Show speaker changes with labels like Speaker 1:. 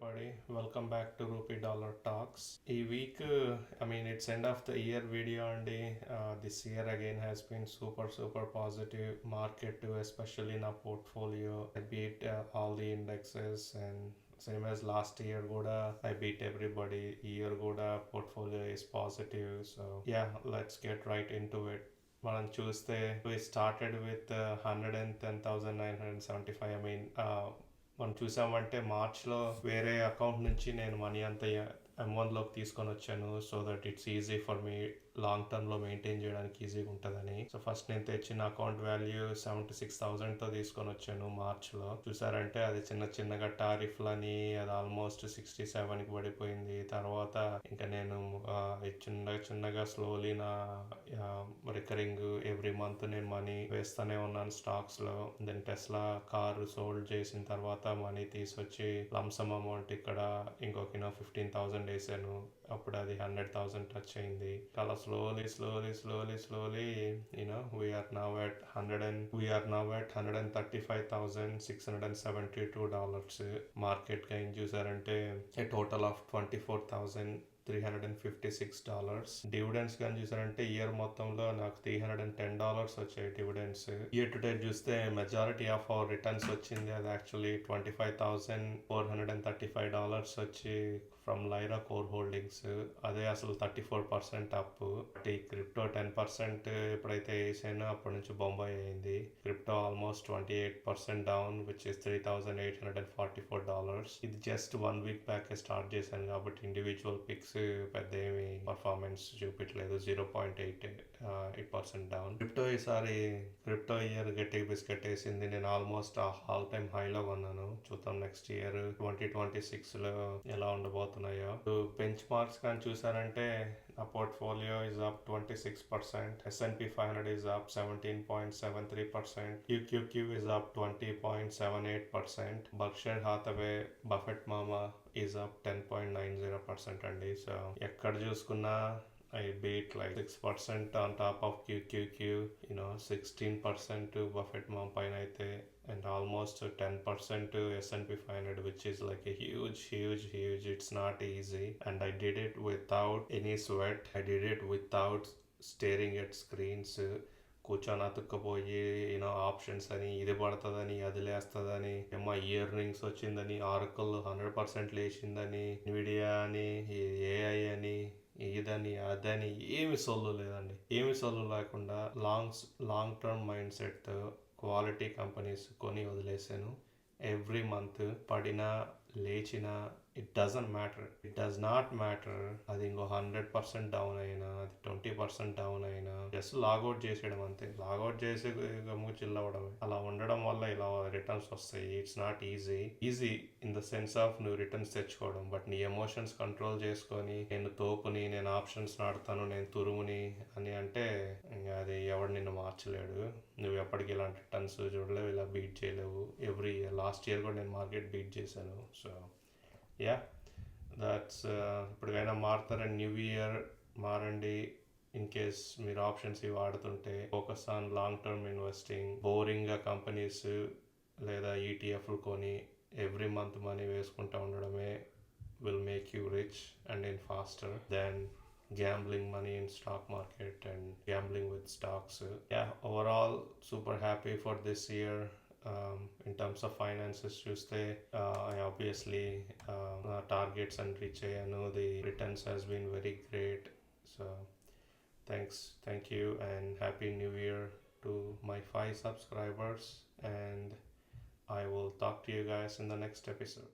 Speaker 1: everybody. Welcome back to Rupee Dollar Talks. A week, it's end of the year video and this year again has been super positive market too, especially in our portfolio. I beat all the indexes and same as last year kuda I beat everybody. Year kuda portfolio is positive. So yeah, let's get right into it. మనం చూస్తే we started with 110,975. మనం చూసామంటే మార్చ్లో వేరే account నుంచి నేను money అంతా M1లోకి తీసుకొని వచ్చాను. So that it's easy for me long టర్మ్లో మెయింటైన్ చేయడానికి ఈజీగా ఉంటుందని. సో ఫస్ట్ నేను తెచ్చిన అకౌంట్ వాల్యూ 76,000తో తీసుకొని వచ్చాను మార్చ్లో. చూసారంటే అది చిన్నగా టారిఫ్లని అది ఆల్మోస్ట్ 67కి పడిపోయింది. తర్వాత ఇంకా నేను చిన్నగా స్లోలీ నా రికరింగ్ ఎవ్రీ మంత్ నేను మనీ వేస్తూనే ఉన్నాను స్టాక్స్లో. దెన్ టెస్లా కారు సోల్డ్ చేసిన తర్వాత మనీ తీసుకొచ్చి లంసమ్ అమౌంట్ ఇక్కడ ఇంకొక 15,000 వేసాను. అప్పుడు అది 100,000 టచ్ అయింది. అలా slowly we're now at 135,672 market gain చూసారంటే ఏ టోటల్ ఆఫ్ $24,356. డివిడెండ్స్ కానీ చూసారంటే ఇయర్ మొత్తంలో నాకు $310 వచ్చాయి డివిడెండ్స్. ఇయర్ టు డేట్ చూస్తే మెజారిటీ ఆఫ్ అవర్ రిటర్న్స్ వచ్చింది అది యాక్చువల్లీ $25,435 వచ్చి ఫ్రమ్ లైరా కోర్ హోల్డింగ్స్. అదే అసలు 34% అప్. ఈ క్రిప్టో 10% ఎప్పుడైతే వేసానో అప్పటి నుంచి బొంబాయి అయింది. Crypto almost 28% down which is $3,844. ఇది జస్ట్ 1 వీక్ బ్యాక్ స్టార్ట్ చేశాను కాబట్టి ఇండివిజువల్ పిక్స్ పెద్ద ఏమి పర్ఫార్మెన్స్ చూపించలేదు. 0.8% డౌన్. క్రిప్టో ఇయర్ గట్టి బిస్కెట్ వేసింది. నేను ఆల్మోస్ట్ ఆల్ టైమ్ హైలో కొన్నాను. చూద్దాం నెక్స్ట్ ఇయర్ 2026లో ఎలా ఉండబోతున్నాయో. బెంచ్ మార్క్స్ కానీ చూసారంటే నా portfolio is up 26%. S&P 500 is up 17.73%. QQQ is up 20.78%. Berkshire Hathaway, Buffett Mama is up 10.90% అండి. సో ఎక్కడ చూసుకున్నా I beat like 6% on top of QQQ, 16% Buffett Mom పైన అయితే and almost 10% to S&P 500 which is like a huge. It's not easy and I did it without any sweat. I did it without staring at screens. కూర్చొని అతుక్కపోయి options అని ఇది పడుతుందని అది లేస్తుందని ఏమో earnings వచ్చిందని Oracle 100% లేచిందని NVIDIA అని AI అని ఇదని అదని ఏమి సొల్లు లేదండి. ఏమి సొల్లు లేకుండా long term mind set quality companies కొని వదిలేసాను. ఎవ్రీ మంత్ పడినా లేచినా ఇట్ డస్ నాట్ మ్యాటర్ అది ఇంకో 100% డౌన్ అయినా అది 20% డౌన్ అయినా జస్ట్ లాగౌట్ చేసేయడం అంతే. లాగౌట్ చేసి గమ్ము చిల్ అవ్వడమే. అలా ఉండడం వల్ల ఇలా రిటర్న్స్ వస్తాయి. It's not easy in the sense of నువ్వు రిటర్న్స్ తెచ్చుకోవడం. బట్ నీ ఎమోషన్స్ కంట్రోల్ చేసుకొని నేను తోపుని, నేను ఆప్షన్స్ నాడుతాను, నేను తురుముని అని అంటే ఇంకా అది ఎవడు నిన్ను మార్చలేడు. నువ్వు ఎప్పటికీ ఇలాంటి రిటర్న్స్ చూడలేవు, ఇలా బీట్ చేయలేవు. ఎవ్రీ ఇయర్ లాస్ట్ ఇయర్ కూడా నేను మార్కెట్ బీట్ చేశాను. సో యా దట్స్ ఇప్పటికైనా మారుతారని న్యూ ఇయర్ మారండి. ఇన్ కేస్ మీరు ఆప్షన్స్ ఇవి వాడుతుంటే focus on long term investing. బోరింగ్గా కంపెనీస్ లేదా ETFలు కొని ఎవ్రీ మంత్ మనీ వేసుకుంటూ ఉండడమే will make you rich and in faster than gambling money in stock market and gambling with stocks. Overall super happy for this year. In terms of finances చూస్తే I obviously targets and reach అయ్యాను. The returns has been very great. So thank you and happy new year to my 5 subscribers and I will talk to you guys in the next episode.